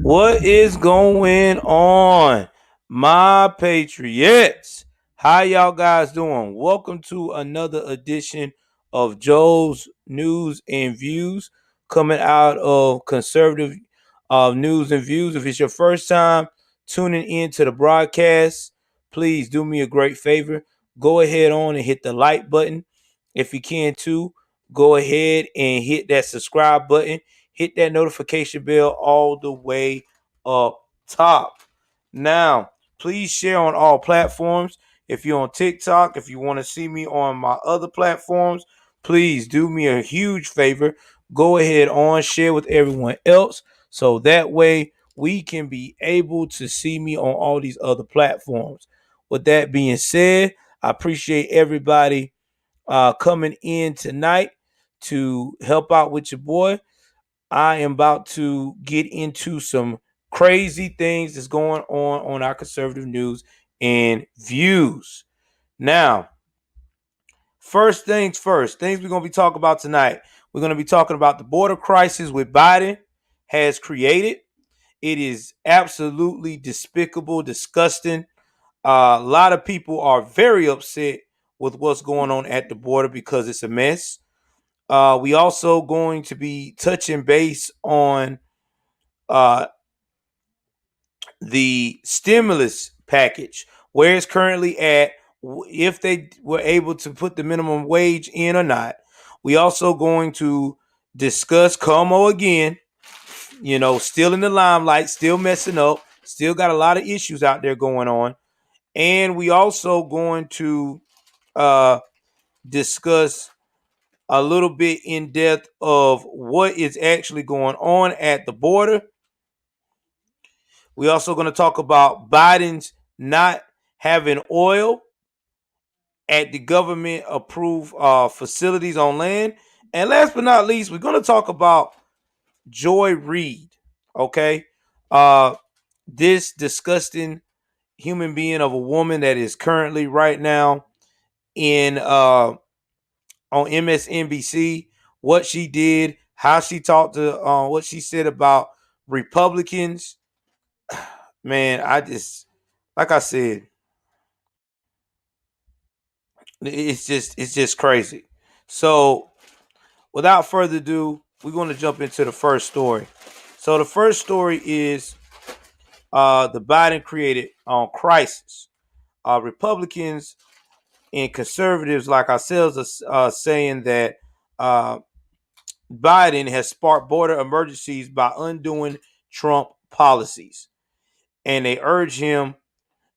What is going on, my patriots? How y'all guys doing? Welcome to another edition of Joel's News and Views, coming out of conservative news and views. If it's your first time tuning in to the broadcast, please do me a great favor. Go ahead on and hit the like button. If you can too, go ahead and hit that subscribe button. Hit that notification bell all the way up top. Now, please share on all platforms. If you're on TikTok, if you want to see me on my other platforms, please do me a huge favor. Go ahead on, share with everyone else so that way we can be able to see me on all these other platforms. With that being said, I appreciate everybody coming in tonight to help out with your boy. I am about to get into some crazy things that's going on our conservative news and views. Now, first things first, things we're going to be talking about tonight. We're going to be talking about the border crisis with Biden has created. It is absolutely despicable, disgusting. A lot of people are very upset with what's going on at the border because it's a mess. We also going to be touching base on uh, the stimulus package, where it's currently at, if they were able to put the minimum wage in or not. We also going to discuss Como again, still in the limelight, still messing up, still got a lot of issues out there going on. And we also going to uh, discuss a little bit in depth of what is actually going on at the border. We're also going to talk about Biden's not having oil at the government approved facilities on land. And last but not least, we're going to talk about Joy Reid. Okay. Uh, this disgusting human being of a woman that is currently right now in on MSNBC, what she did, how she talked to what she said about Republicans. Man, like I said, it's just crazy. So without further ado, we're going to jump into the first story. So the first story is the Biden created crisis. Republicans and conservatives like ourselves are saying that uh, Biden has sparked border emergencies by undoing Trump policies, and they urge him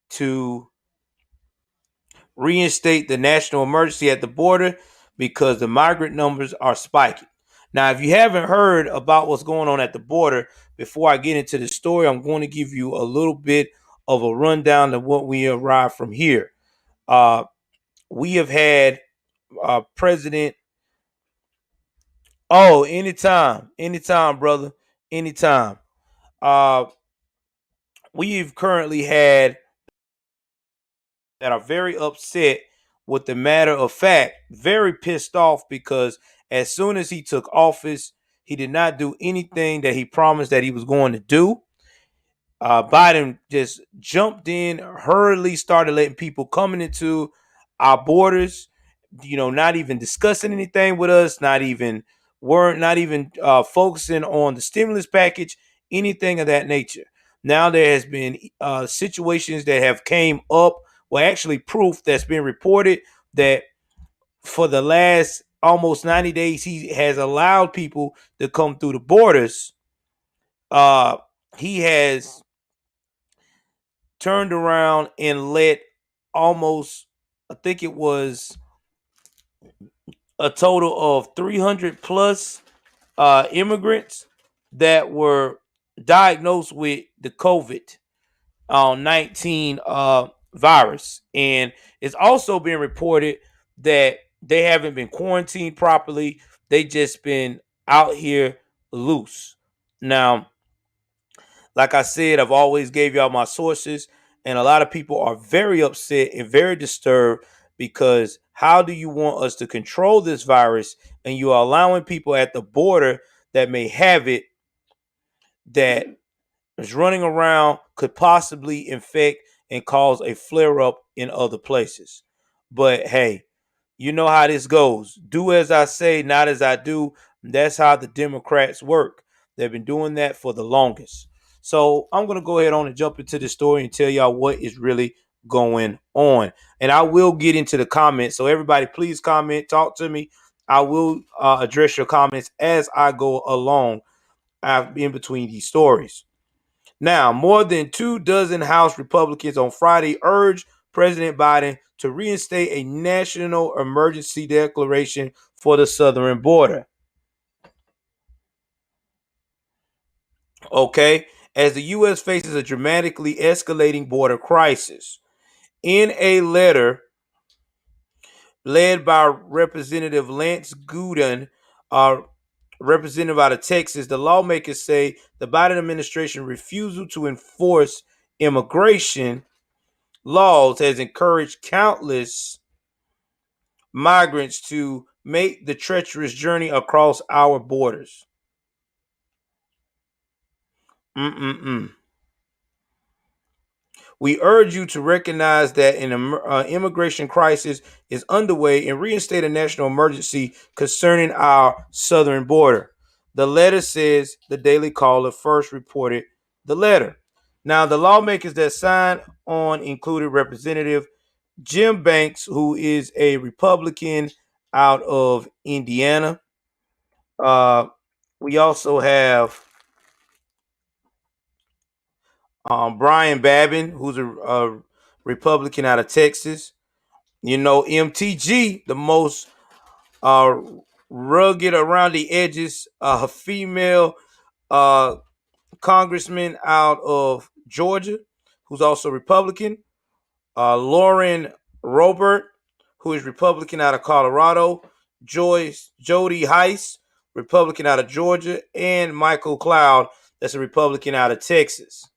to reinstate the national emergency at the border because the migrant numbers are spiking. Now, if you haven't heard about what's going on at the border, before I get into the story, I'm going to give you a little bit of a rundown of what we arrived from here. Uh, we have had President. Oh, anytime, brother, anytime. Uh, we've currently had that are very upset with the matter of fact, very pissed off because as soon as he took office, he did not do anything that he promised that he was going to do. Biden just jumped in, hurriedly started letting people coming into our borders, not even discussing anything with us, not even focusing on the stimulus package, anything of that nature. Now there has been situations that have came up, well, actually proof that's been reported that for the last almost 90 days, he has allowed people to come through the borders. He has turned around and let almost, I think it was a total of 300 plus immigrants that were diagnosed with the COVID 19 virus. And it's also been reported that they haven't been quarantined properly. They just been out here loose. Now, like I said, I've always gave y'all my sources, and a lot of people are very upset and very disturbed because how do you want us to control this virus and you are allowing people at the border that may have it that is running around could possibly infect and cause a flare up in other places. But hey, you know how this goes. Do as I say, not as I do. That's how the Democrats work. They've been doing that for the longest. So I'm going to go ahead on and jump into the story and tell y'all what is really going on. And I will get into the comments. So everybody, please comment, talk to me. I will address your comments as I go along in between these stories. Now, more than 24 House Republicans on Friday urged President Biden to reinstate a national emergency declaration for the southern border. Okay, as the U.S. faces a dramatically escalating border crisis. In a letter led by Representative Lance Gooden, uh, representative out of Texas, the lawmakers say the Biden administration refusal to enforce immigration laws has encouraged countless migrants to make the treacherous journey across our borders. Mm-mm-mm. We urge you to recognize that an immigration crisis is underway and reinstate a national emergency concerning our southern border. The letter says the Daily Caller first reported the letter. Now, the lawmakers that signed on included Representative Jim Banks, who is a Republican out of Indiana. Uh, we also have Brian Babin, who's a Republican out of Texas. You know, MTG, the most uh, rugged around the edges, a female uh, congressman out of Georgia, who's also Republican. Lauren Robert, who is Republican out of Colorado. Jody Heiss, Republican out of Georgia. And Michael Cloud, that's a Republican out of Texas.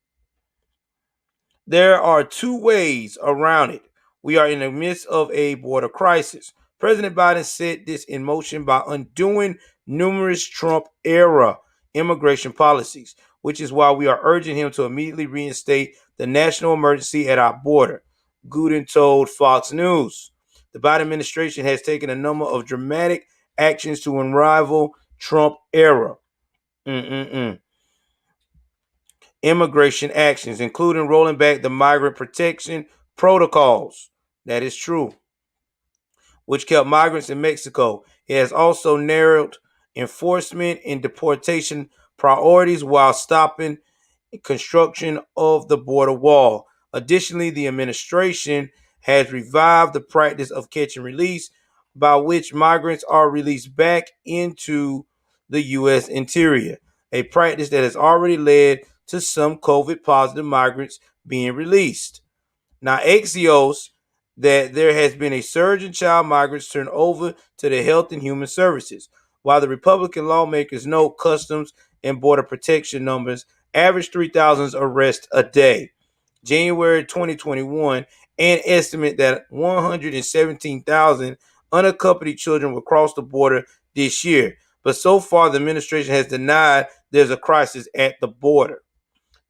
There are two ways around it. We are in the midst of a border crisis. President Biden set this in motion by undoing numerous Trump era immigration policies, which is why we are urging him to immediately reinstate the national emergency at our border. Gooden told Fox News. The Biden administration has taken a number of dramatic actions to unravel Trump era. Mm-mm-mm. Immigration actions, including rolling back the migrant protection protocols. That is true, which kept migrants in Mexico. It has also narrowed enforcement and deportation priorities while stopping construction of the border wall. Additionally, the administration has revived the practice of catch and release, by which migrants are released back into the U.S. interior, a practice that has already led to some COVID positive migrants being released. Now, Axios that there has been a surge in child migrants turned over to the Health and Human Services, while the Republican lawmakers note Customs and Border Protection numbers average 3,000 arrests a day. January 2021, and estimate that 117,000 unaccompanied children will cross the border this year. But so far, the administration has denied there's a crisis at the border.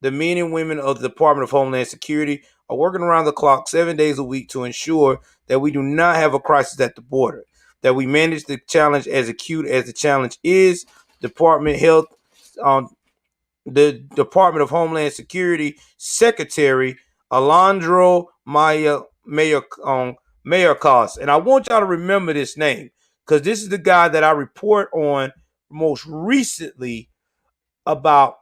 The men and women of the Department of Homeland Security are working around the clock 7 days a week to ensure that we do not have a crisis at the border, that we manage the challenge as acute as the challenge is. Department Health, the Department of Homeland Security Secretary Alejandro Mayorkas. And I want y'all to remember this name because this is the guy that I report on most recently about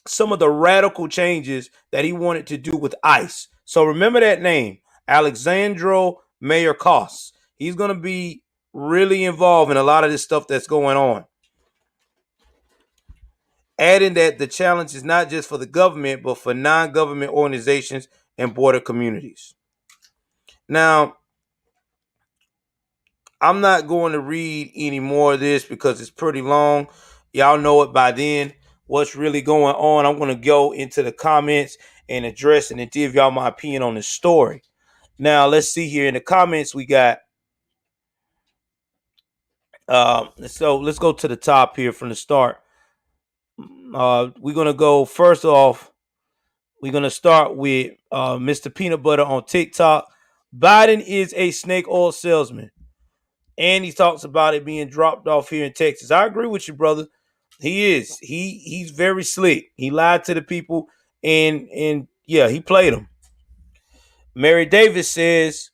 some of the radical changes that he wanted to do with ICE. So remember that name, Alexandro Mayorkas. He's going to be really involved in a lot of this stuff that's going on. Adding that the challenge is not just for the government, but for non-government organizations and border communities. Now, I'm not going to read any more of this because it's pretty long. Y'all know it by then. What's really going on? I'm going to go into the comments and address and give y'all my opinion on this story. Now, let's see here in the comments. We got so let's go to the top here from the start. We're going to go first off. We're going to start with Mr. Peanut Butter on TikTok. Biden is a snake oil salesman. And he talks about it being dropped off here in Texas. I agree with you, brother. He is. He's very slick. He lied to the people, and yeah, he played them. Mary Davis says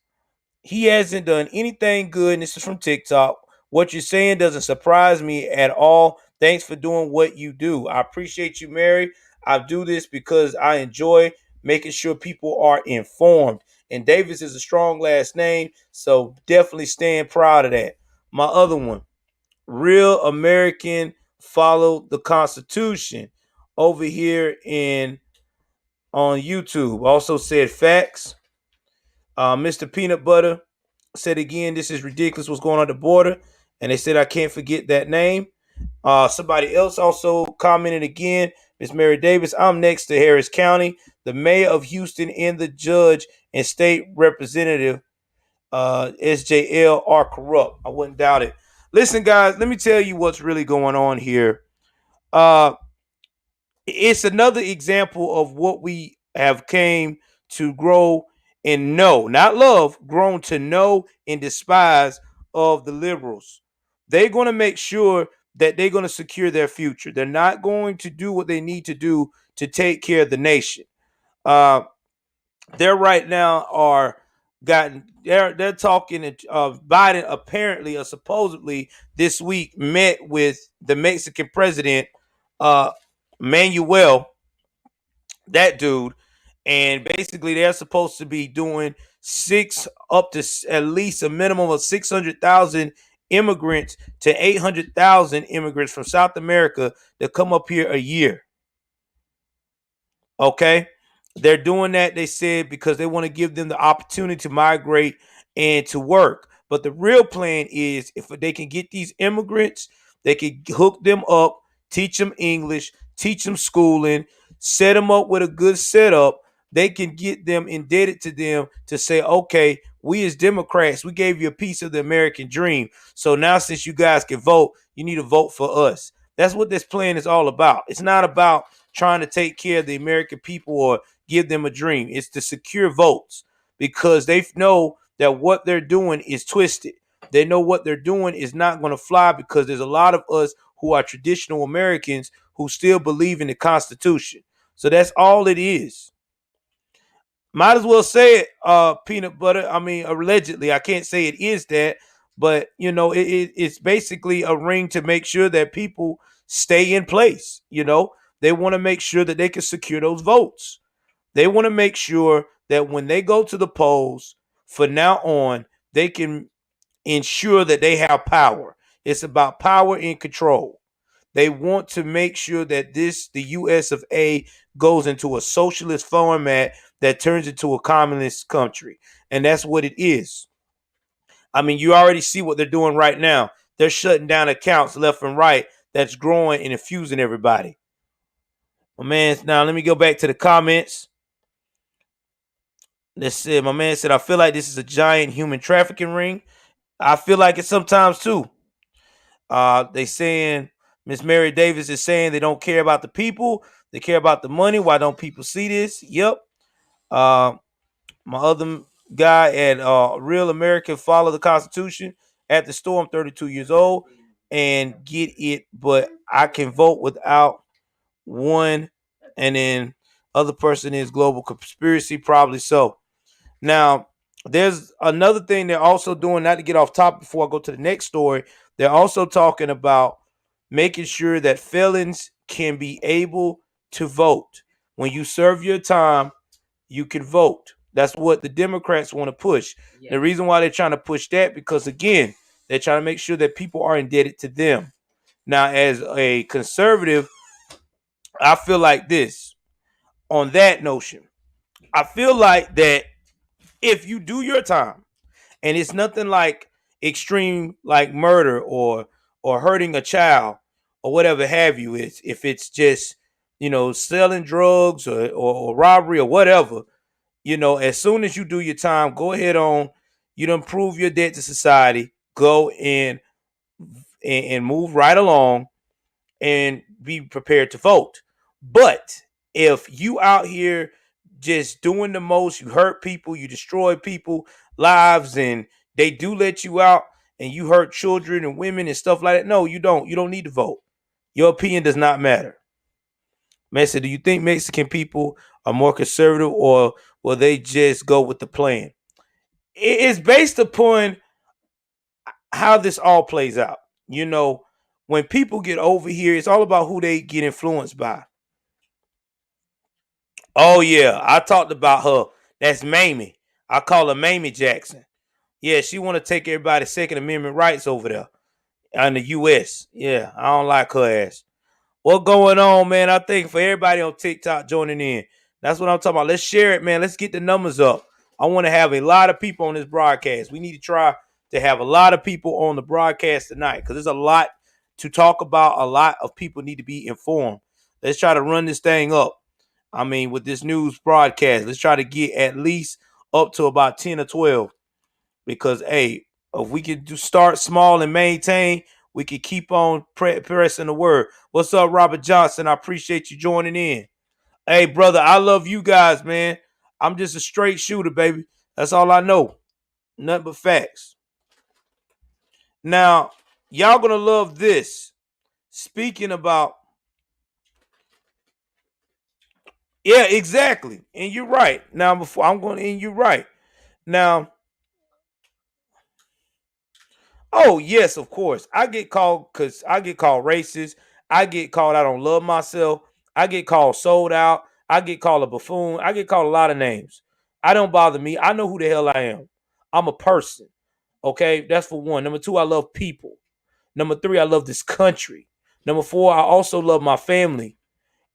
he hasn't done anything good, and this is from TikTok. What you're saying doesn't surprise me at all. Thanks for doing what you do. I appreciate you, Mary. I do this because I enjoy making sure people are informed. And Davis is a strong last name, so definitely stand proud of that. My other one, Real American Follow the Constitution, over here in on YouTube. Also said facts. Mr. Peanut Butter said again, this is ridiculous what's going on at the border. And they said, I can't forget that name. Somebody else also commented again, Miss Mary Davis, I'm next to Harris County. The mayor of Houston and the judge and state representative, SJL, are corrupt. I wouldn't doubt it. Listen, guys, let me tell you what's really going on here. It's another example of what we have came to grow and know, not love, grown to know and despise of the liberals. They're going to make sure that they're going to secure their future. They're not going to do what they need to do to take care of the nation. They're right now are gotten they're talking. Biden apparently or supposedly this week met with the Mexican president, Manuel, that dude, and basically they're supposed to be doing six up to at least a minimum of 600,000 immigrants to 800,000 immigrants from South America that come up here a year. Okay. They're doing that, they said, because they want to give them the opportunity to migrate and to work. But the real plan is if they can get these immigrants, they can hook them up, teach them English, teach them schooling, set them up with a good setup. They can get them indebted to them to say, okay, we as Democrats, we gave you a piece of the American dream. So now since you guys can vote, you need to vote for us. That's what this plan is all about. It's not about trying to take care of the American people or give them a dream. It's to secure votes because they know that what they're doing is twisted. They know what they're doing is not going to fly because there's a lot of us who are traditional Americans who still believe in the Constitution. So that's all it is. Might as well say it, peanut butter. I mean, allegedly, I can't say it is that, but it's basically a ring to make sure that people stay in place. They want to make sure that they can secure those votes. They want to make sure that when they go to the polls for now on, they can ensure that they have power. It's about power and control. They want to make sure that the US of A, goes into a socialist format that turns into a communist country. And that's what it is. I mean, you already see what they're doing right now. They're shutting down accounts left and right that's growing and infusing everybody. Now let me go back to the comments. My man said, I feel like this is a giant human trafficking ring. I feel like it sometimes too. They saying Miss Mary Davis is saying they don't care about the people. They care about the money. Why don't people see this? Yep. My other guy at Real American Follow the Constitution at the store. I'm 32 years old and get it, but I can vote without one. And then other person is global conspiracy, probably so. Now, there's another thing they're also doing, not to get off topic before I go to the next story. They're also talking about making sure that felons can be able to vote. When you serve your time, you can vote. That's what the Democrats want to push. Yeah. The reason why they're trying to push that, because again, they're trying to make sure that people are indebted to them. Now, as a conservative, I feel like this on that notion. I feel like that if you do your time, and it's nothing like extreme like murder or hurting a child or whatever have you, it's if it's just selling drugs or robbery or whatever, as soon as you do your time, go ahead on, you don't prove your debt to society, go and move right along and be prepared to vote. But If you out here just doing the most, you hurt people, you destroy people lives, and they do let you out and you hurt children and women and stuff like that. No, you don't. You don't need to vote. Your opinion does not matter. Messi, do you think Mexican people are more conservative, or will they just go with the plan? It's based upon how this all plays out. You know, when people get over here, it's all about who they get influenced by. Oh yeah, I talked about her. That's Mamie. I call her Mamie Jackson. Yeah, she want to take everybody's Second Amendment rights over there in the U.S. Yeah, I don't like her ass. What going on, man? I think for everybody on TikTok joining in, that's what I'm talking about. Let's share it, man. Let's get the numbers up. I want to have a lot of people on this broadcast. We need to try to have a lot of people on the broadcast tonight because there's a lot to talk about. A lot of people need to be informed. Let's try to run this thing up. I mean, with this news broadcast, let's try to get at least up to about 10 or 12 because, hey, if we can start small and maintain, we can keep on pressing the word. What's up, Robert Johnson? I appreciate you joining in. Hey, brother, I love you guys, man. I'm just a straight shooter, baby. That's all I know. Nothing but facts. Now, y'all gonna love this. Speaking about, yeah, exactly. And you're right. Now, before I'm going, and you're right. Now, oh yes, of course. I get called because I get called racist. I get called I don't love myself. I get called sold out. I get called a buffoon. I get called a lot of names. I don't bother me. I know who the hell I am. I'm a person. Okay, that's for one. Number two, I love people. Number three, I love this country. Number four, I also love my family.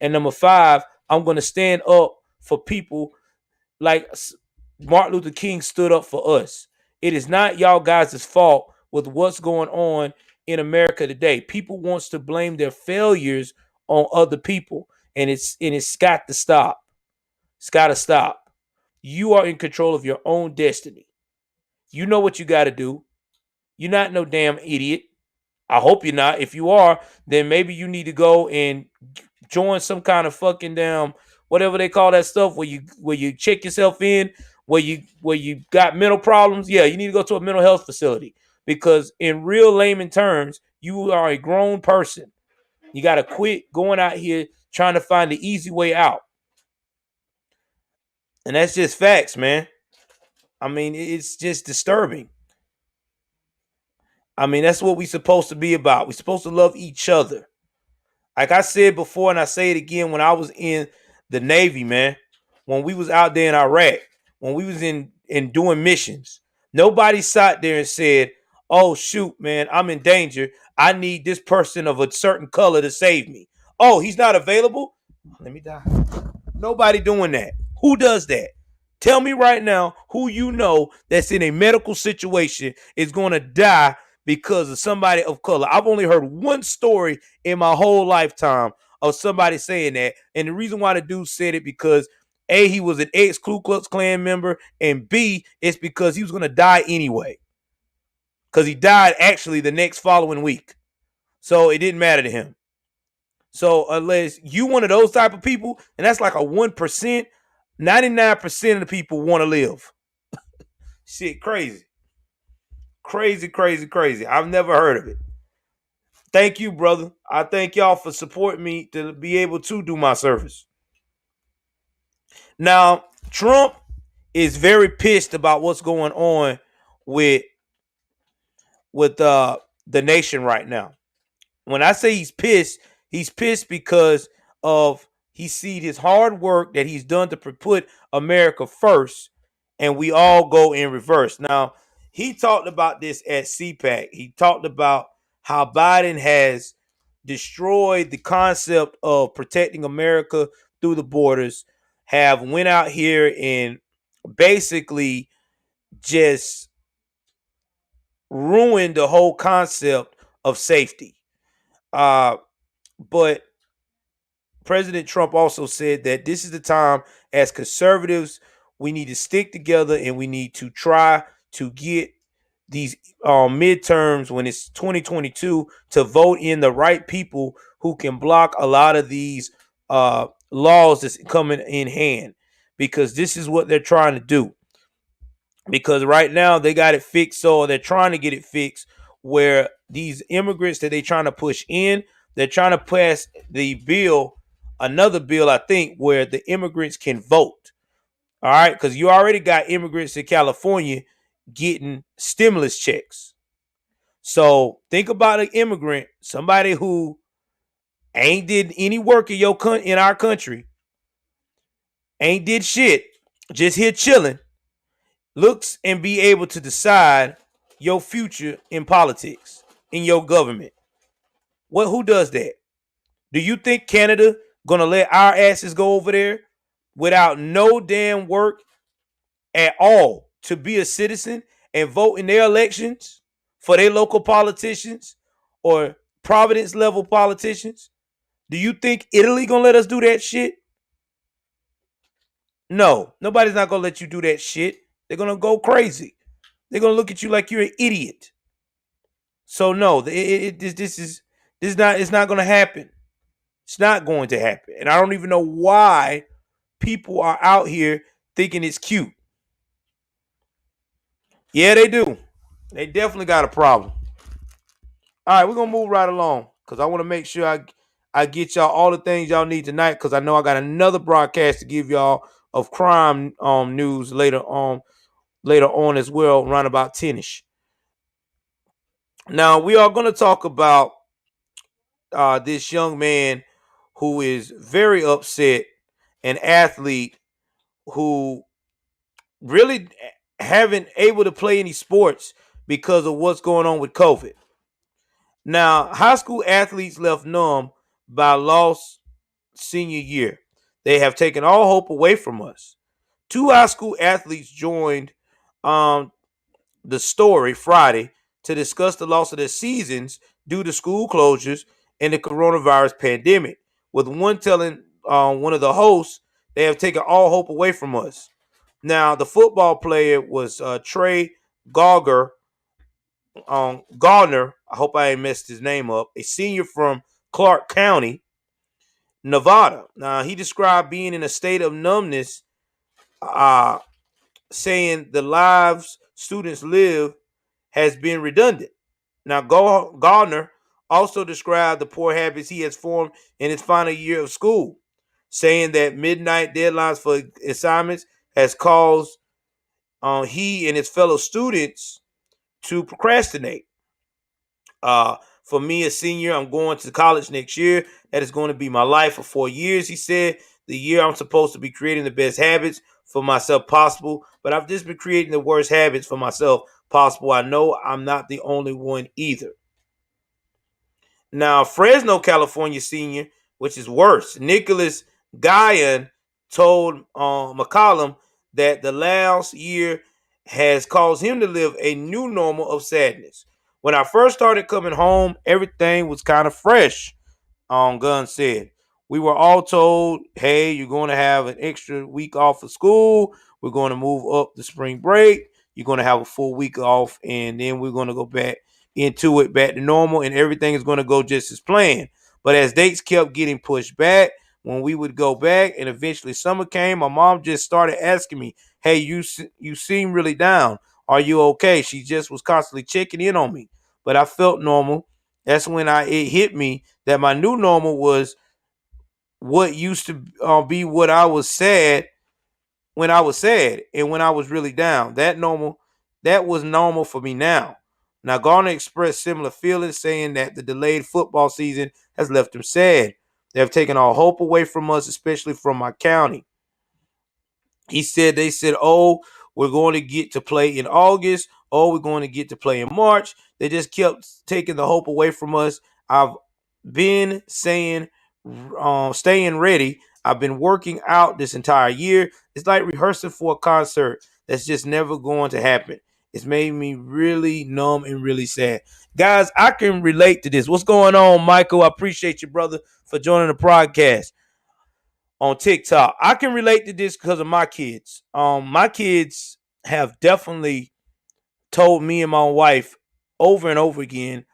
And number five, I'm gonna stand up for people like Martin Luther King stood up for us. It is not y'all guys' fault with what's going on in America today. People wants to blame their failures on other people, and it's got to stop. It's got to stop. You are in control of your own destiny. You know what you got to do. You're not no damn idiot. I hope you're not. If you are, then maybe you need to go and join some kind of fucking damn whatever they call that stuff where you check yourself in, where you got mental problems. Yeah, you need to go to a mental health facility because in real layman terms, you are a grown person. You got to quit going out here trying to find the easy way out. And that's just facts, man. I mean, it's just disturbing. I mean, that's what we're supposed to be about. We're supposed to love each other. Like I said before, and I say it again, when I was in the Navy, man, when we was out there in Iraq, when we was in doing missions, nobody sat there and said, "Oh shoot, man, I'm in danger. I need this person of a certain color to save me." Oh, he's not available. Let me die. Nobody doing that. Who does that? Tell me right now who you know that's in a medical situation is going to die because of somebody of color. I've only heard one story in my whole lifetime of somebody saying that. And the reason why the dude said it because A, he was an ex-Ku Klux Klan member, and B, it's because he was going to die anyway. Because he died actually the next following week. So it didn't matter to him. So unless you one of those type of people, and that's like a 1%, 99% of the people want to live. Shit, crazy. Crazy, crazy, crazy. I've never heard of it. Thank you, brother. I thank y'all for supporting me to be able to do my service. Now, Trump is very pissed about what's going on with the nation right now. When I say he's pissed because of he see his hard work that he's done to put America first, and we all go in reverse. Now, he talked about this at CPAC. He talked about how Biden has destroyed the concept of protecting America through the borders, have went out here and basically just ruined the whole concept of safety. But President Trump also said that this is the time as conservatives, we need to stick together and we need to try to get these midterms when it's 2022 to vote in the right people who can block a lot of these laws that's coming in hand, because this is what they're trying to do. Because right now they got it fixed, so they're trying to get it fixed where these immigrants that they're trying to push in, they're trying to pass the bill, another bill, I think, where the immigrants can vote. All right, because you already got immigrants in California getting stimulus checks. So think about an immigrant, somebody who ain't did any work in our country, ain't did shit, just here chilling, looks and be able to decide your future in politics, in your government. Who does that? Do you think Canada gonna let our asses go over there without no damn work at all to be a citizen and vote in their elections for their local politicians or Providence level politicians? Do you think Italy gonna let us do that shit? No, nobody's not gonna let you do that shit. They're gonna go crazy. They're gonna look at you like you're an idiot. So no, this is not, it's not gonna happen. It's not going to happen, and I don't even know why people are out here thinking it's cute. Yeah, they do. They definitely got a problem. All right, we're gonna move right along because I want to make sure I get y'all all the things y'all need tonight, because I know I got another broadcast to give y'all of crime news later on as well, around about 10ish. Now we are gonna talk about this young man who is very upset, an athlete who really haven't able to play any sports because of what's going on with COVID. Now, high school athletes left numb by lost senior year. They have taken all hope away from us. Two high school athletes joined um, the story Friday to discuss the loss of their seasons due to school closures and the coronavirus pandemic, with one telling one of the hosts, they have taken all hope away from us. Now, the football player was Trey Gauger, Gardner. I hope I ain't messed his name up. A senior from Clark County, Nevada. Now, he described being in a state of numbness, uh, saying the lives students live has been redundant. Now, Gardner also described the poor habits he has formed in his final year of school, saying that midnight deadlines for assignments has caused he and his fellow students to procrastinate. For me, a senior, I'm going to college next year. That is going to be my life for 4 years, he said. The year I'm supposed to be creating the best habits for myself possible, but I've just been creating the worst habits for myself possible. I know I'm not the only one either. Now, Fresno, California senior, which is worse, Nicholas Guyan told McCollum that the last year has caused him to live a new normal of sadness. When I first started coming home, everything was kind of fresh, Gunn said. We were all told, hey, you're going to have an extra week off of school. We're going to move up the spring break. You're going to have a full week off, and then we're going to go back into it, back to normal, and everything is going to go just as planned. But as dates kept getting pushed back, when we would go back and eventually summer came, my mom just started asking me, hey, you seem really down. Are you okay? She just was constantly checking in on me. But I felt normal. That's when it hit me that my new normal was what used to be what I was sad when I was sad and when I was really down. That was normal for me now. Now, Garner expressed similar feelings, saying that the delayed football season has left him sad. They have taken all hope away from us, especially from my county. They said, oh, we're going to get to play in August. Oh, we're going to get to play in March. They just kept taking the hope away from us. I've been saying, staying ready. I've been working out this entire year. It's like rehearsing for a concert that's just never going to happen. It's made me really numb and really sad. Guys, I can relate to this. What's going on, Michael? I appreciate you, brother, for joining the podcast on TikTok. I can relate to this because of my kids. My kids have definitely told me and my wife over and over again,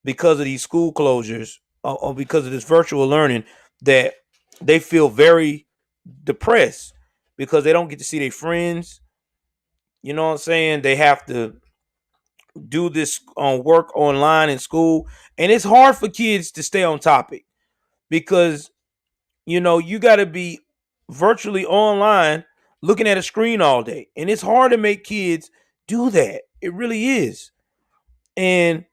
because of these school closures or because of this virtual learning, that they feel very depressed because they don't get to see their friends. You know what I'm saying? They have to do this on work online in school, and it's hard for kids to stay on topic because you got to be virtually online looking at a screen all day, and it's hard to make kids do that. It really is. And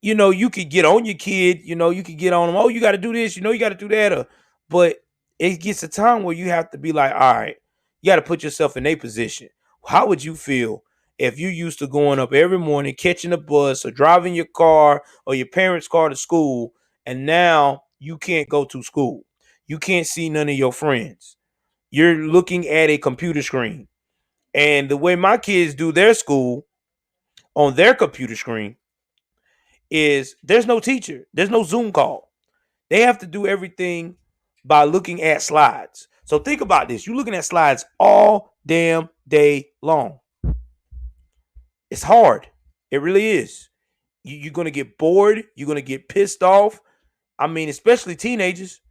you could get on your kid, you could get on them. Oh, you got to do this, you got to do that. But it gets a time where you have to be like, all right, you got to put yourself in a position. How would you feel if you used to going up every morning, catching a bus or driving your car or your parents' car to school, and now you can't go to school? You can't see none of your friends. You're looking at a computer screen. And the way my kids do their school on their computer screen is there's no teacher, there's no Zoom call. They have to do everything by looking at slides. So think about this. You're looking at slides all damn day long. It's hard. It really is. You're going to get bored. You're going to get pissed off. I mean, especially teenagers.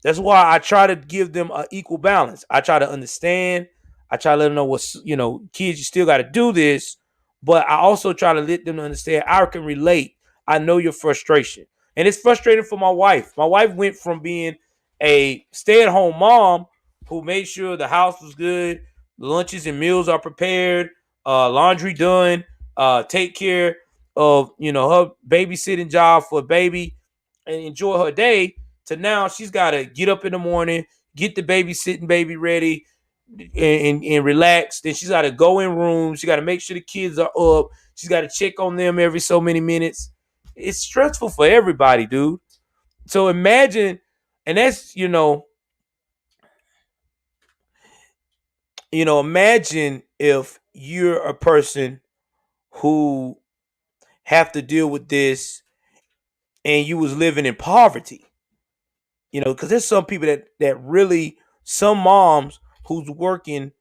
That's why I try to give them an equal balance. I try to understand. I try to let them know kids, you still got to do this. But I also try to let them understand I can relate. I know your frustration. And it's frustrating for my wife. My wife went from being a stay-at-home mom who made sure the house was good, lunches and meals are prepared, laundry done, take care of, her babysitting job for a baby and enjoy her day, to now she's got to get up in the morning, get the babysitting baby ready, and relax. Then she's got to go in rooms. She got to make sure the kids are up. She's got to check on them every so many minutes. It's stressful for everybody, dude. So imagine, and that's imagine if you're a person who have to deal with this and you was living in poverty. Because there's some people that really, some moms who's working,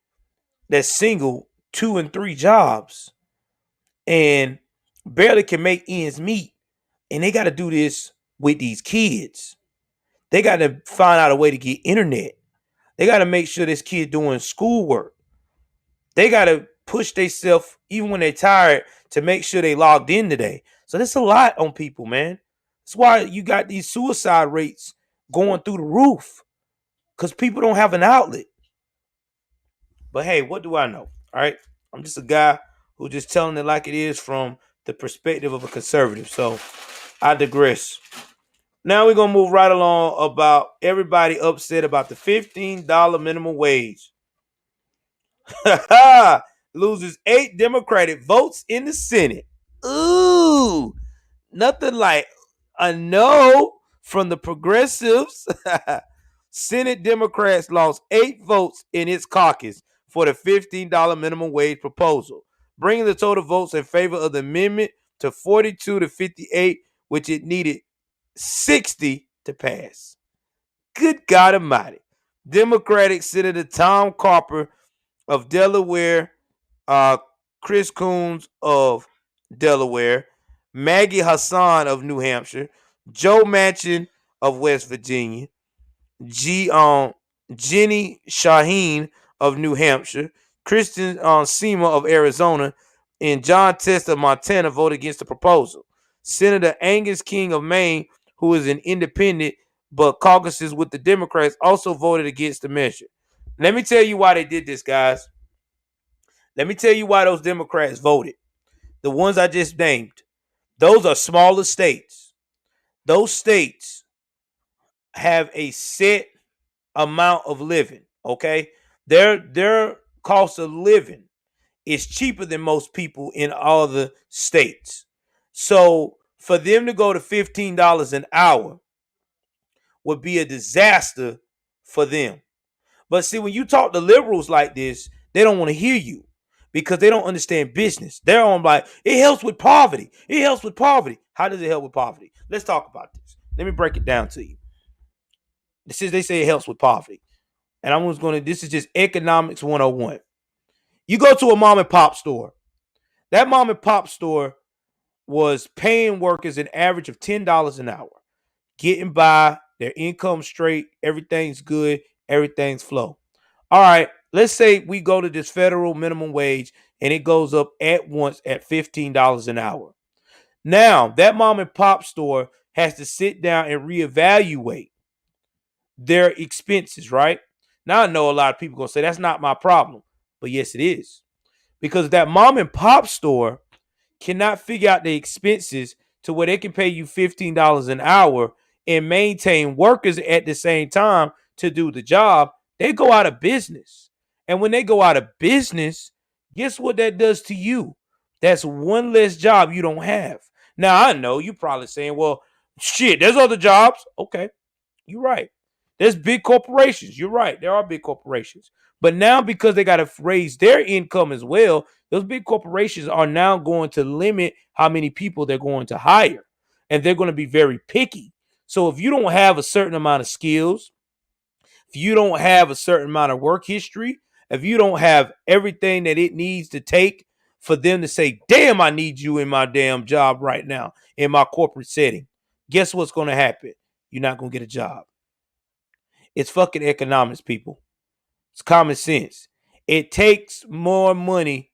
that's single, 2 and 3 jobs, and barely can make ends meet, and they got to do this with these kids. They got to find out a way to get internet. They got to make sure this kid doing schoolwork. They got to push themselves even when they're tired to make sure they logged in today. So that's a lot on people, man. That's why you got these suicide rates going through the roof, because people don't have an outlet. But hey, what do I know? All right. I'm just a guy who just telling it like it is from the perspective of a conservative. So I digress. Now we're gonna move right along about everybody upset about the $15 minimum wage. Loses 8 Democratic votes in the Senate. Ooh, nothing like a no from the progressives. Senate Democrats lost 8 votes in its caucus for the $15 minimum wage proposal, bringing the total votes in favor of the amendment to 42 to 58, which it needed 60 to pass. Good God Almighty. Democratic Senator Tom Carper of Delaware, Chris Coons of Delaware, Maggie Hassan of New Hampshire, Joe Manchin of West Virginia, Jenny Shaheen of New Hampshire, Kristen Sema of Arizona, and John Test of Montana voted against the proposal. Senator Angus King of Maine, who is an independent but caucuses with the Democrats, also voted against the measure. Let me tell you why they did this, guys. Let me tell you why those Democrats voted. The ones I just named. Those are smaller states. Those states have a set amount of living, okay? Their cost of living is cheaper than most people in all the states. So for them to go to $15 an hour would be a disaster for them. But see, when you talk to liberals like this, they don't want to hear you because they don't understand business. They're on like, it helps with poverty. It helps with poverty. How does it help with poverty? Let's talk about this. Let me break it down to you. They say it helps with poverty. And this is just economics 101. You go to a mom and pop store. That mom and pop store was paying workers an average of $10 an hour, getting by Their income straight. Everything's good. Everything's flow. All right. Let's say we go to this federal minimum wage and it goes up at once at $15 an hour. Now, that mom and pop store has to sit down and reevaluate their expenses, right? Now, I know a lot of people going to say that's not my problem, but yes, it is. Because that mom and pop store cannot figure out the expenses to where they can pay you $15 an hour and maintain workers at the same time to do the job, they go out of business. And when they go out of business, guess what that does to you? That's one less job you don't have. Now, I know you're probably saying, well, shit, there's other jobs. Okay, you're right. There's big corporations. You're right. There are big corporations. But now, because they got to raise their income as well, those big corporations are now going to limit how many people they're going to hire. And they're going to be very picky. So if you don't have a certain amount of skills, if you don't have a certain amount of work history, if you don't have everything that it needs to take for them to say, damn, I need you in my damn job right now, in my corporate setting, guess what's going to happen? You're not going to get a job. It's fucking economics, people. It's common sense. It takes more money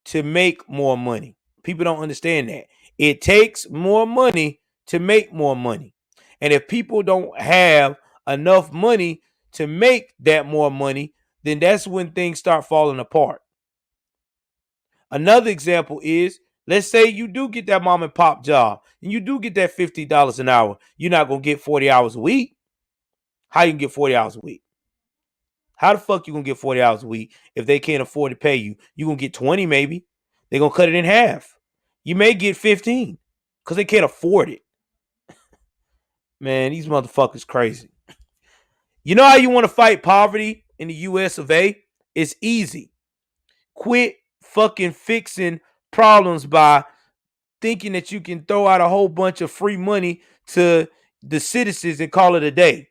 to make more money. People don't understand that. It takes more money to make more money. And if people don't have enough money to make that more money, then that's when things start falling apart. Another example is, let's say you do get that mom and pop job and you do get that $50 an hour. You're not going to get 40 hours a week. How you can get 40 hours a week? How the fuck you gonna get 40 hours a week if they can't afford to pay you? You gonna get 20 maybe. They're gonna cut it in half. You may get 15 because they can't afford it. Man, these motherfuckers crazy. You know how you want to fight poverty in the US of A? It's easy. Quit fucking fixing problems by thinking that you can throw out a whole bunch of free money to the citizens and call it a day.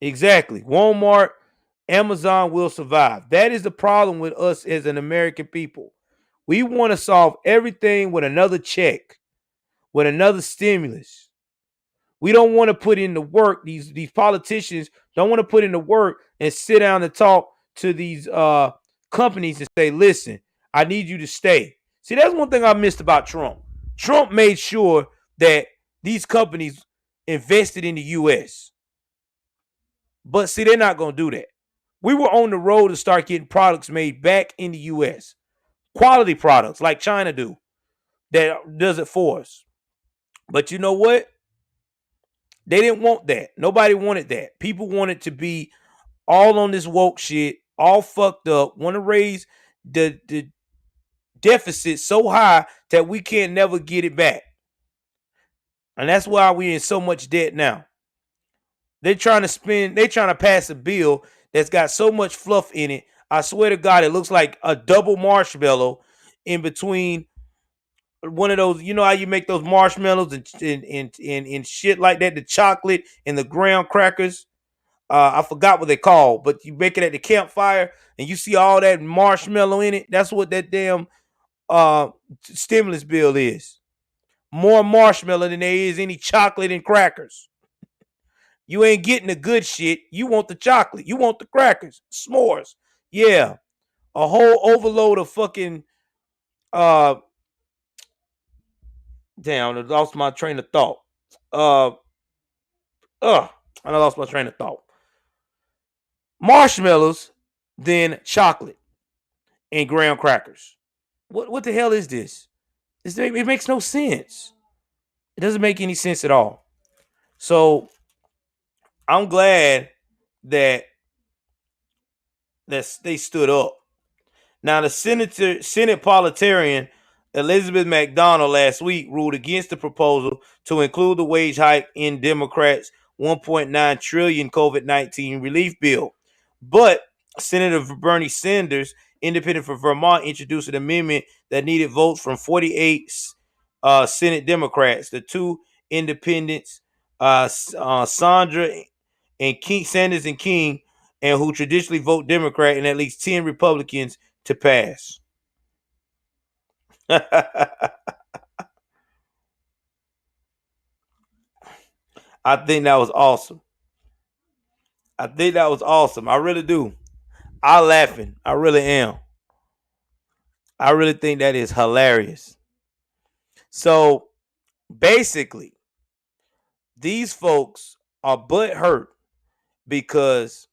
Exactly. Walmart, Amazon will survive. That is the problem with us as an American people. We want to solve everything with another check, with another stimulus. We don't want to put in the work. These politicians don't want to put in the work and sit down and talk to these companies and say, listen, I need you to stay. See, that's one thing I missed about Trump. Trump made sure that these companies invested in the U.S. But see, they're not going to do that. We were on the road to start getting products made back in the U.S. Quality products like China do that does it for us. But you know what? They didn't want that. Nobody wanted that. People wanted to be all on this woke shit, all fucked up, want to raise the deficit so high that we can't never get it back. And that's why we're in so much debt now. They're trying to pass a bill that's got so much fluff in it. I swear to God, it looks like a double marshmallow in between one of those. You know how you make those marshmallows and shit like that, the chocolate and the graham crackers. I forgot what they call, but you make it at the campfire and you see all that marshmallow in it. That's what that damn stimulus bill is. More marshmallow than there is any chocolate and crackers. You ain't getting the good shit. You want the chocolate. You want the crackers, s'mores. Yeah, a whole overload of fucking. Uh, damn, I lost my train of thought. Uh, I lost my train of thought. Marshmallows, then chocolate and graham crackers. What the hell is this? It makes no sense. It doesn't make any sense at all. So I'm glad that they stood up. Now, the Senate parliamentarian Elizabeth McDonald last week ruled against the proposal to include the wage hike in Democrats' 1.9 trillion COVID-19 relief bill. But Senator Bernie Sanders, independent from Vermont, introduced an amendment that needed votes from 48 Senate Democrats. The two independents, Sandra and King, Sanders and King, and who traditionally vote Democrat, and at least 10 Republicans to pass. I think that was awesome. I think that was awesome. I really do. I'm laughing. I really am. I really think that is hilarious. So basically, these folks are butthurt because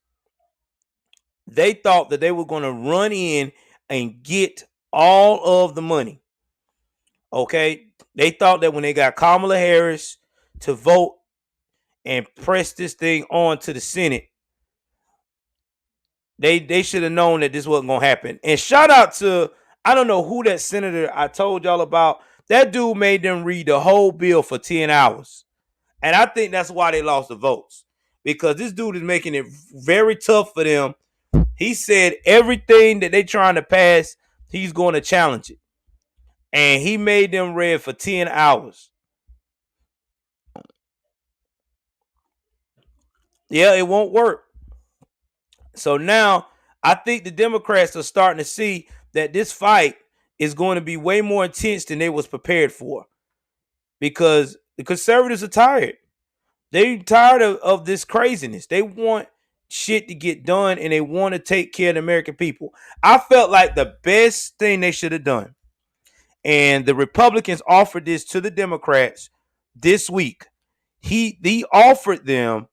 they thought that they were going to run in and get all of the money. Okay? They thought that when they got Kamala Harris to vote and press this thing on to the Senate, they should have known that this wasn't going to happen. And shout out to, I don't know who that senator I told y'all about. That dude made them read the whole bill for 10 hours. And I think that's why they lost the votes. Because this dude is making it very tough for them. He said everything that they trying to pass, he's going to challenge it. And he made them read for 10 hours. Yeah, it won't work. So now I think the Democrats are starting to see that this fight is going to be way more intense than they was prepared for. Because the conservatives are tired. They tired of this craziness. They want shit to get done and they want to take care of the American people. I felt like the best thing they should have done, and the Republicans offered this to the Democrats this week. He offered them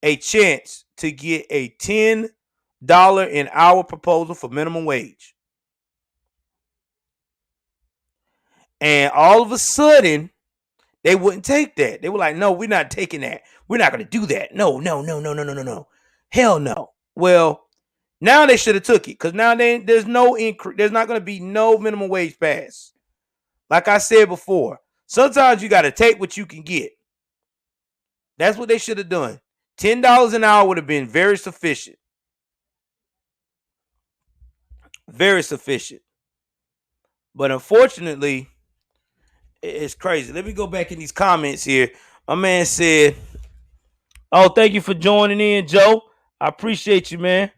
a chance to get a $10 an hour proposal for minimum wage. And all of a sudden, they wouldn't take that. They were like, no, we're not taking that. We're not going to do that. No, no, no, no, no, no, no, no. Hell no. Well, now they should have took it because now there's no increase. There's not going to be no minimum wage pass. Like I said before, sometimes you got to take what you can get. That's what they should have done. $10 an hour would have been very sufficient. Very sufficient. But unfortunately, it's crazy. Let me go back in these comments here. My man said, oh, thank you for joining in, Joe. I appreciate you, man.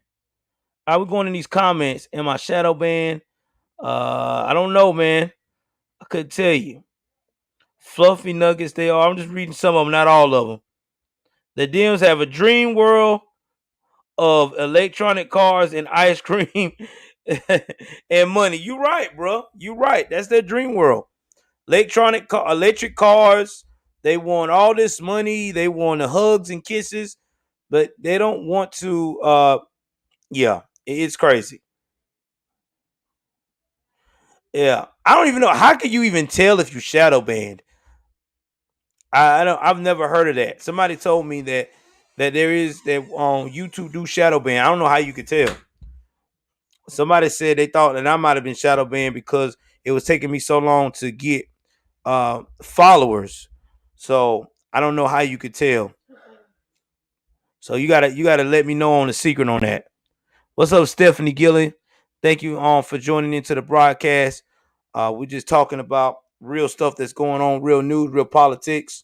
I was going in these comments. Am I shadow banned? I don't know, man. I couldn't tell you. Fluffy nuggets they are. I'm just reading some of them, not all of them. The Dems have a dream world of electronic cars and ice cream and money. You right, bro. You right. That's their dream world. Electric cars. They want all this money. They want the hugs and kisses, but they don't want to. Yeah, it's crazy. Yeah, I don't even know how can you even tell if you shadow banned. I don't. I've never heard of that. Somebody told me that there is that on YouTube do shadow ban. I don't know how you could tell. Somebody said they thought that I might have been shadow banned because it was taking me so long to get followers. So I don't know how you could tell. So you gotta let me know on the secret on that. What's up, Stephanie Gillen? Thank you for joining into the broadcast. We're just talking about real stuff that's going on, real news, real politics,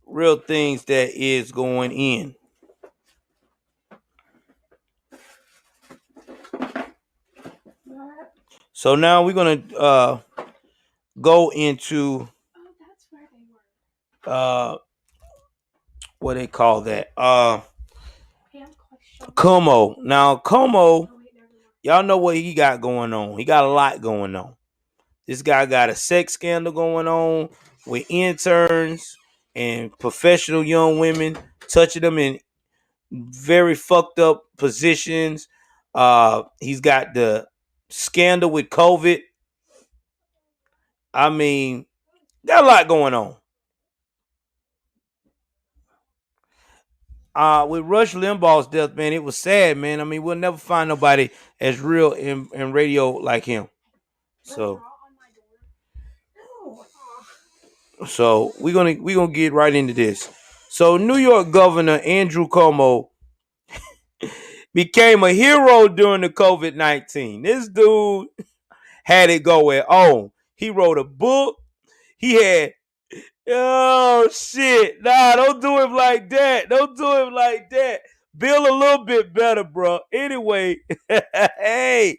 real things that is going in. So now we're gonna go into what they call that. Como. Now Como, y'all know what he got going on. He got a lot going on. This guy got a sex scandal going on with interns and professional young women, touching them in very fucked up positions. He's got the scandal with COVID. I mean, got a lot going on. With Rush Limbaugh's death, man, it was sad, man. I mean, we'll never find nobody as real in radio like him. So we're gonna get right into this. So New York Governor Andrew Cuomo became a hero during the COVID-19. This dude had it going on. He wrote a book. He had, oh shit, nah, don't do him like that. Don't do him like that. Bill a little bit better, bro. Anyway, hey,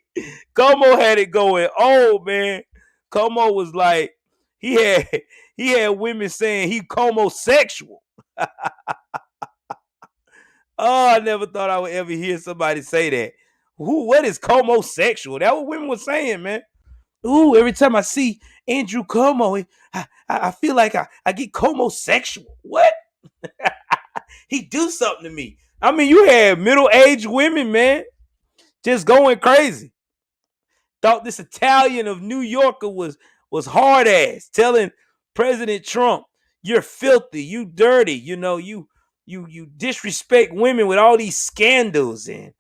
Como had it going on, man. Como was like, He had he had women saying he homosexual. Oh, I never thought I would ever hear somebody say that. What is homosexual? That what women were saying, man. Ooh, every time I see Andrew Cuomo, I feel like I get homosexual. What? He do something to me. I mean, you had middle-aged women, man, just going crazy. Thought this Italian of New Yorker was hard ass, telling President Trump, "You're filthy, you dirty, you disrespect women with all these scandals." And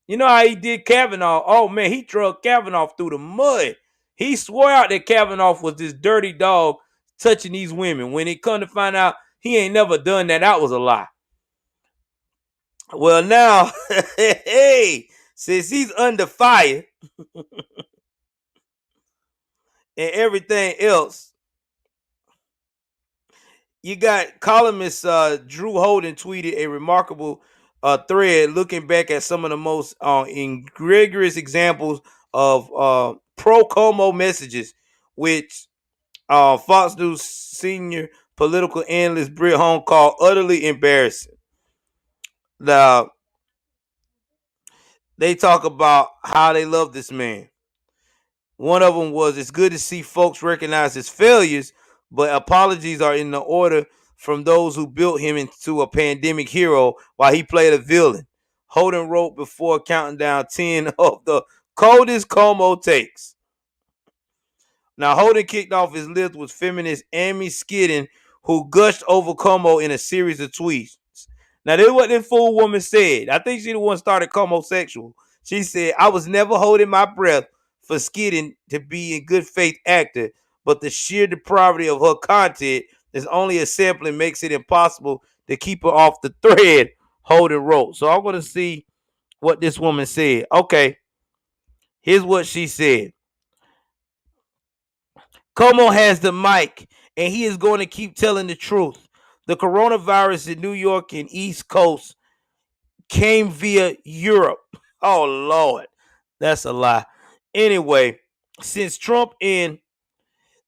you know how he did Kavanaugh? Oh man, he drug Kavanaugh through the mud. He swore out that Kavanaugh was this dirty dog touching these women. When it come to find out he ain't never done that, that was a lie. Well, now, hey, since he's under fire and everything else, you got columnist Drew Holden tweeted a remarkable thread looking back at some of the most egregious examples of pro Como messages, which Fox News senior political analyst Britt Home called utterly embarrassing. Now, they talk about how they love this man. One of them was, "It's good to see folks recognize his failures, but apologies are in the order from those who built him into a pandemic hero while he played a villain." Holden wrote before counting down 10 of the coldest Como takes. Now, Holden kicked off his list with feminist Amy Skidden, who gushed over Como in a series of tweets. Now, this is what this fool woman said. I think she the one started homosexual. She said, "I was never holding my breath for Skidden to be a good faith actor, but the sheer depravity of her content is only a sampling makes it impossible to keep her off the thread," Holden wrote. So I'm going to see what this woman said. Okay, here's what she said. "Como has the mic, and he is going to keep telling the truth. The coronavirus in New York and East Coast came via Europe." Oh, Lord. That's a lie. Anyway, since Trump and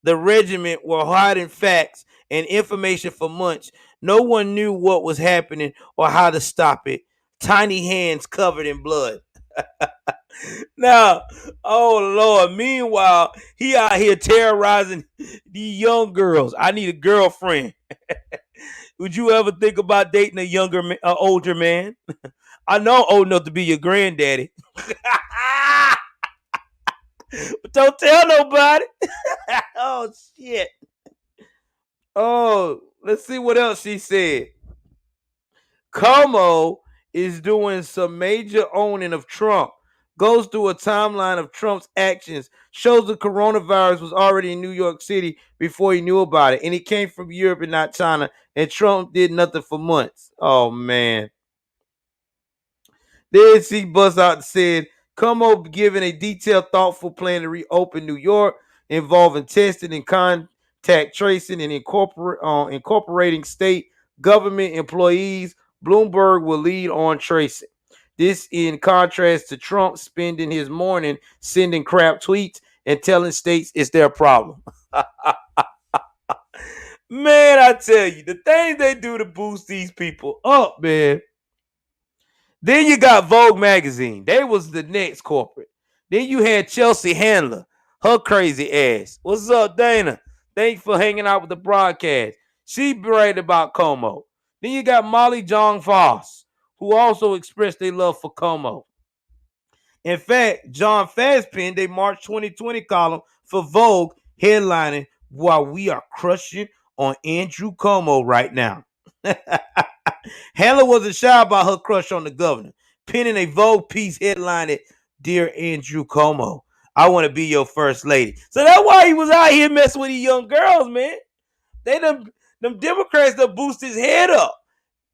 the regiment were hiding facts and information for months, no one knew what was happening or how to stop it. Tiny hands covered in blood. Now, oh Lord, meanwhile, he out here terrorizing these young girls. "I need a girlfriend." Would you ever think about dating a older man? I know I'm old enough to be your granddaddy. But don't tell nobody. Oh shit. Oh, let's see what else she said. Como is doing some major owning of Trump. Goes through a timeline of Trump's actions. Shows the coronavirus was already in New York City before he knew about it. And he came from Europe and not China. And Trump did nothing for months. Oh, man. Then she bust out and said, "Como giving a detailed, thoughtful plan to reopen New York, involving testing and contact tracing and incorporating state government employees. Bloomberg will lead on tracing. This in contrast to Trump spending his morning sending crap tweets and telling states it's their problem." Man, I tell you, the things they do to boost these people up, man. Then you got Vogue magazine. They was the next corporate. Then you had Chelsea Handler, her crazy ass. "What's up, Dana? Thanks for hanging out with the broadcast." She bragged about Como. Then you got Molly John Foss, who also expressed their love for Como. In fact, John Fass penned a March 2020 column for Vogue headlining, "While we are crushing on Andrew Cuomo right now." Handler wasn't shy about her crush on the governor, penning a Vogue piece headlining, "Dear Andrew Cuomo, I want to be your first lady." So that's why he was out here messing with these young girls, man. Them Democrats that boost his head up.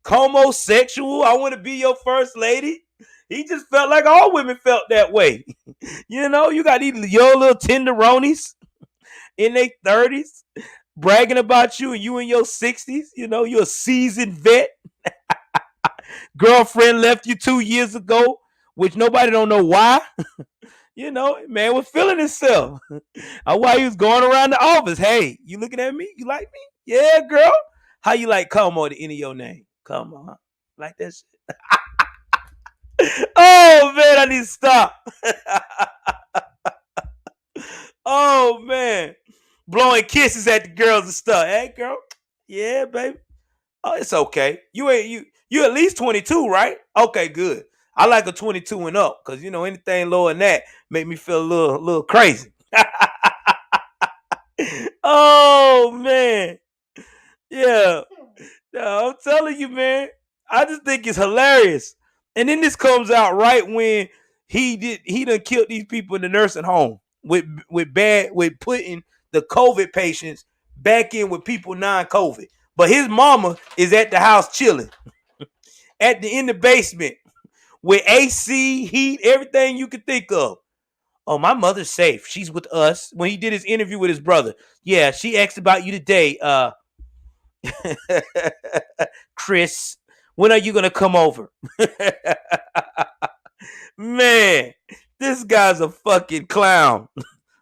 Cuomo sexual, I want to be your first lady. He just felt like all women felt that way. You know, you got these young little tenderonis in their 30s bragging about you, and you in your 60s. You know, you're a seasoned vet. Girlfriend left you 2 years ago, which nobody don't know why. Man was feeling himself. Why he was going around the office. Hey, you looking at me? You like me? Yeah, girl. How you like Como at the end of your name? Come on. Like that shit. Oh man, I need to stop. Oh man. Blowing kisses at the girls and stuff. Hey girl. Yeah, baby. Oh, it's okay. You at least 22, right? Okay, good. I like a 22 and up because anything lower than that make me feel a little crazy. Oh man. Yeah. No, I'm telling you, man. I just think it's hilarious. And then this comes out right when he done killed these people in the nursing home with putting the COVID patients back in with people non-COVID. But his mama is at the house chilling in the basement with AC, heat, everything you could think of. Oh, my mother's safe. She's with us. When he did his interview with his brother, yeah, she asked about you today. Chris, when are you gonna come over? Man, this guy's a fucking clown.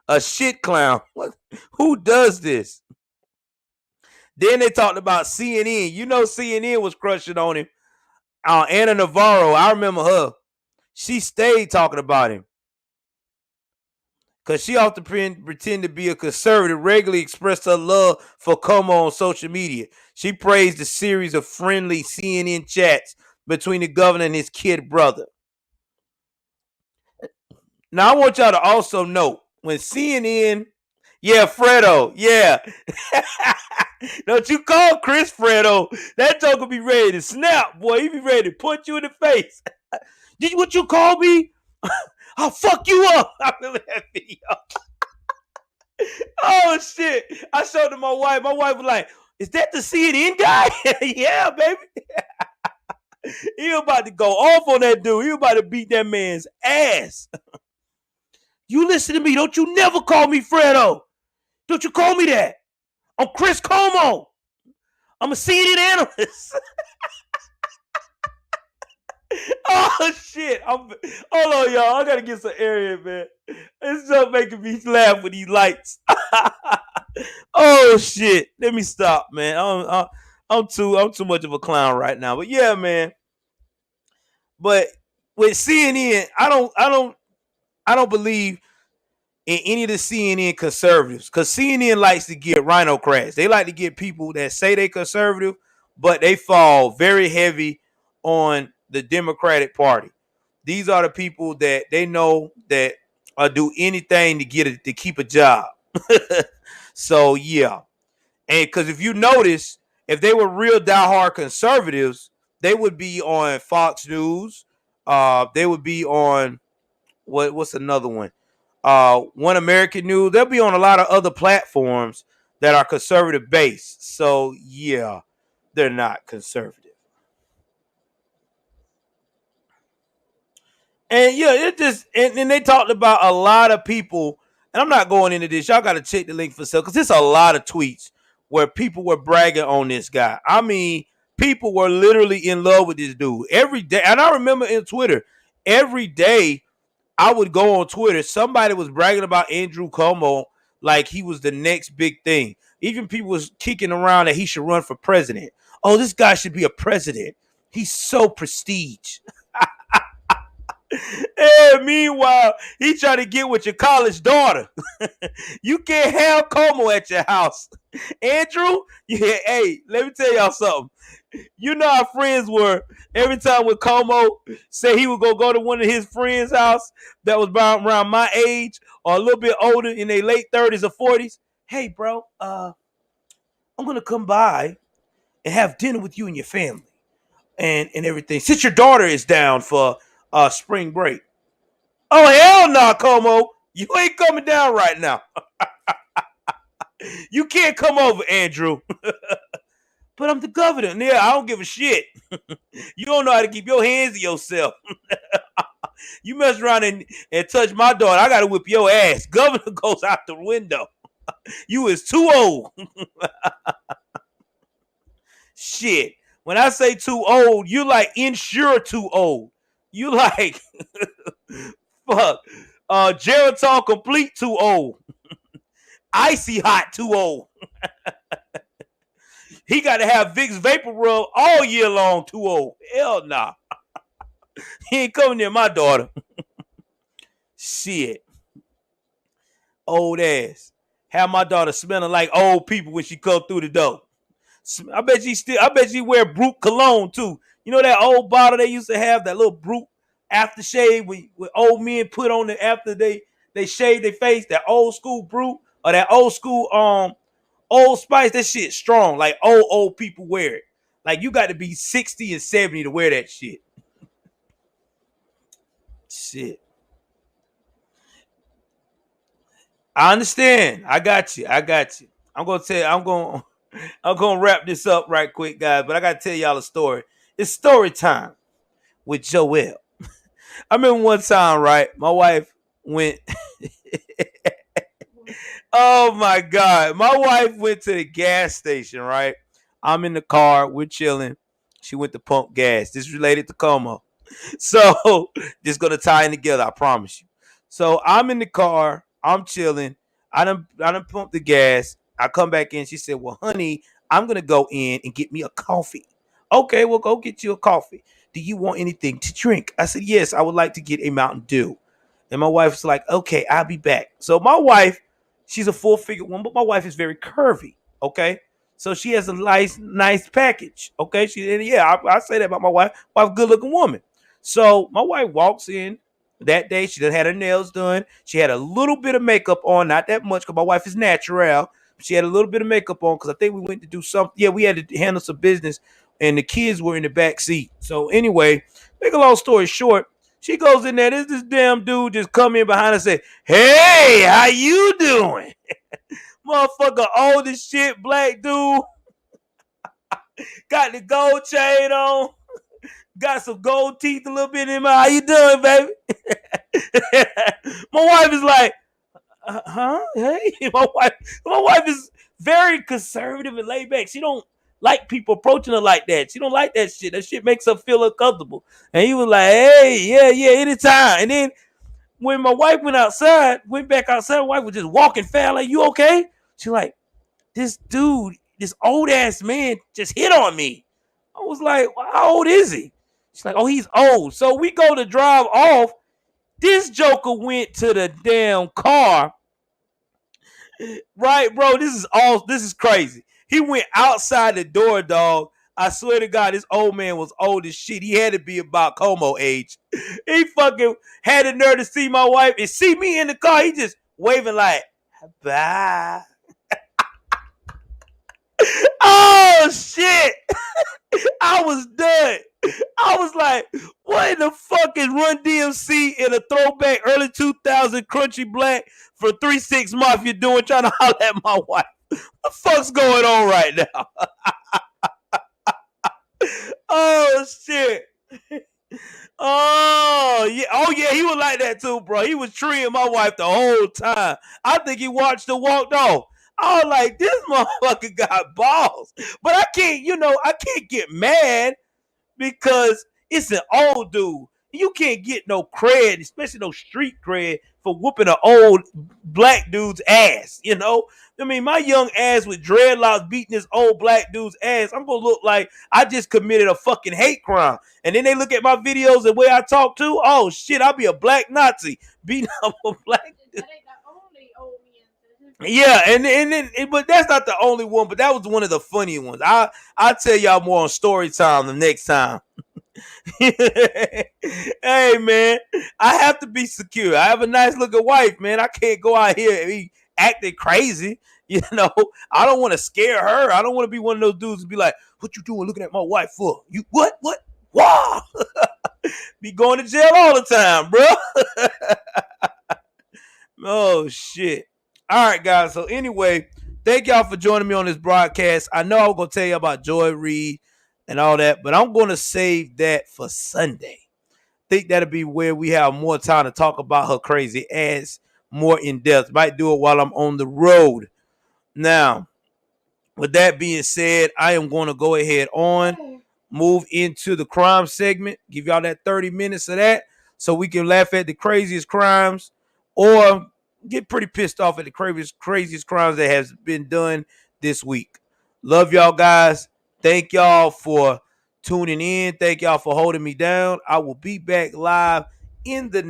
A shit clown. Who does this? Then they talked about CNN. CNN was crushing on him. Anna Navarro, I remember her. She stayed talking about him. Because she often pretend to be a conservative, regularly expressed her love for Como on social media. She praised the series of friendly CNN chats between the governor and his kid brother. Now, I want y'all to also note, when CNN, yeah, Fredo, yeah. Don't you call Chris Fredo. That joker be ready to snap, boy. He be ready to punch you in the face. What you call me? I'll fuck you up. I remember that video. Oh shit! I showed it to my wife. My wife was like, "Is that the CNN guy?" Yeah, baby. He about to go off on that dude. He about to beat that man's ass. You listen to me. Don't you never call me Fredo. Don't you call me that. I'm Chris Como. I'm a CNN analyst. Oh shit! Hold on, y'all. I gotta get some air in, man. It's just making me laugh with these lights. Oh shit! Let me stop, man. I'm too much of a clown right now. But yeah, man. But with CNN, I don't believe in any of the CNN conservatives, because CNN likes to get rhinocrats. They like to get people that say they conservative, but they fall very heavy on the Democratic Party. These are the people that they know that do anything to keep a job. So yeah, and because if you notice, if they were real diehard conservatives, they would be on Fox News. They would be on what's another one? One American News. They'll be on a lot of other platforms that are conservative based. So yeah, they're not conservative. And yeah, it just and they talked about a lot of people, and I'm not going into this. Y'all got to check the link for sale because there's a lot of tweets where people were bragging on this guy. I mean, people were literally in love with this dude every day. And I remember in Twitter, every day I would go on Twitter, somebody was bragging about Andrew Cuomo like he was the next big thing. Even people was kicking around that he should run for president. Oh, this guy should be a president. He's so prestige. And meanwhile, he trying to get with your college daughter. You can't have Como at your house. Andrew, yeah, hey, let me tell y'all something. You know how friends were. Every time when Como say he would go to one of his friends' house that was around my age or a little bit older in their late 30s or 40s. Hey, bro, I'm gonna come by and have dinner with you and your family and everything. Since your daughter is down for spring break. Oh hell no, Como. You ain't coming down right now. You can't come over, Andrew. But I'm the governor. Yeah, I don't give a shit. You don't know how to keep your hands to yourself. You mess around and touch my daughter, I gotta whip your ass. Governor goes out the window. You is too old. Shit. When I say too old, you like insure too old. You like fuck. Geritol Complete too old. Icy Hot too old. He got to have Vicks Vapor Rub all year long too old. Hell nah. He ain't coming near my daughter. Shit. Old ass. Have my daughter smelling like old people when she come through the door. I bet she wear Brute cologne too. You know that old bottle they used to have, that little Brute aftershave with old men put on it after they shave their face, that old school Brute or that old school Old Spice. That shit strong. Like old people wear it. Like you got to be 60 and 70 to wear that shit. Shit. I understand. I got you. I'm gonna wrap this up right quick, guys. But I gotta tell y'all a story. It's story time with Joel. I remember one time, right? My wife went. Oh my God. My wife went to the gas station, right? I'm in the car. We're chilling. She went to pump gas. This is related to Como. So this gonna tie in together, I promise you. So I'm in the car, I'm chilling. I done pumped the gas. I come back in. She said, "Well, honey, I'm gonna go in and get me a coffee." Okay, well, go get you a coffee. Do you want anything to drink? I said, "Yes, I would like to get a Mountain Dew." And my wife's like, "Okay, I'll be back." So my wife, she's a full figure woman, but my wife is very curvy. Okay. So she has a nice package. Okay. I say that about my wife. Wife, good looking woman. So my wife walks in that day. She done had her nails done. She had a little bit of makeup on, not that much, because my wife is natural. She had a little bit of makeup on because I think we went to do something. Yeah, we had to handle some business, and the kids were in the back seat. So anyway, make a long story short, she goes in there. This damn dude just come in behind her and say, "Hey, how you doing?" Motherfucker, old as shit, black dude, got the gold chain on. Got some gold teeth a little bit in my. How you doing, baby? My wife is like, huh? Hey, my wife is very conservative and laid back. She don't like people approaching her like that. She don't like that shit. That shit makes her feel uncomfortable. And he was like, "Hey, yeah, anytime." And then when my wife went back outside, my wife was just walking fast, like, "You okay?" She like, "This dude, this old ass man just hit on me." I was like, well, "How old is he?" She's like, "Oh, he's old." So we go to drive off. This joker went to the damn car. Right, bro. This is crazy. He went outside the door, dog. I swear to God, this old man was old as shit. He had to be about Como age. He fucking had the nerve to see my wife and see me in the car. He just waving like, "Bye." Oh shit. I was done. I was like, what in the fuck is Run DMC in a throwback early 2000 crunchy black for 3-6 Mafia doing, trying to holler at my wife? What the fuck's going on right now? Oh shit. Oh yeah, he was like that too, bro. He was treating my wife the whole time. I think he watched her walked off. I was like, this motherfucker got balls. But I can't get mad because it's an old dude. You can't get no cred, especially no street cred, for whooping an old black dude's ass. I mean, my young ass with dreadlocks beating this old black dude's ass, I'm gonna look like I just committed a fucking hate crime. And then they look at my videos the way I talk to. Oh shit, I'll be a black Nazi beating up a black dude. Yeah, but that's not the only one. But that was one of the funny ones. I'll tell y'all more on story time the next time. Hey man, I have to be secure. I have a nice looking wife, man. I can't go out here and be acting crazy. I don't want to scare her. I don't want to be one of those dudes to be like, "What you doing looking at my wife for? You what? Wow." Be going to jail all the time, bro. Oh shit. All right, guys. So anyway, thank y'all for joining me on this broadcast. I know I was gonna tell you about Joy Reid and all that, but I'm gonna save that for Sunday. Think that'll be where we have more time to talk about her crazy ass more in depth. Might do it while I'm on the road. Now, with that being said, I am going to go ahead on move into the crime segment. Give y'all that 30 minutes of that so we can laugh at the craziest crimes or get pretty pissed off at the craziest crimes that has been done this week. Love y'all guys. Thank y'all for tuning in. Thank y'all for holding me down. I will be back live in the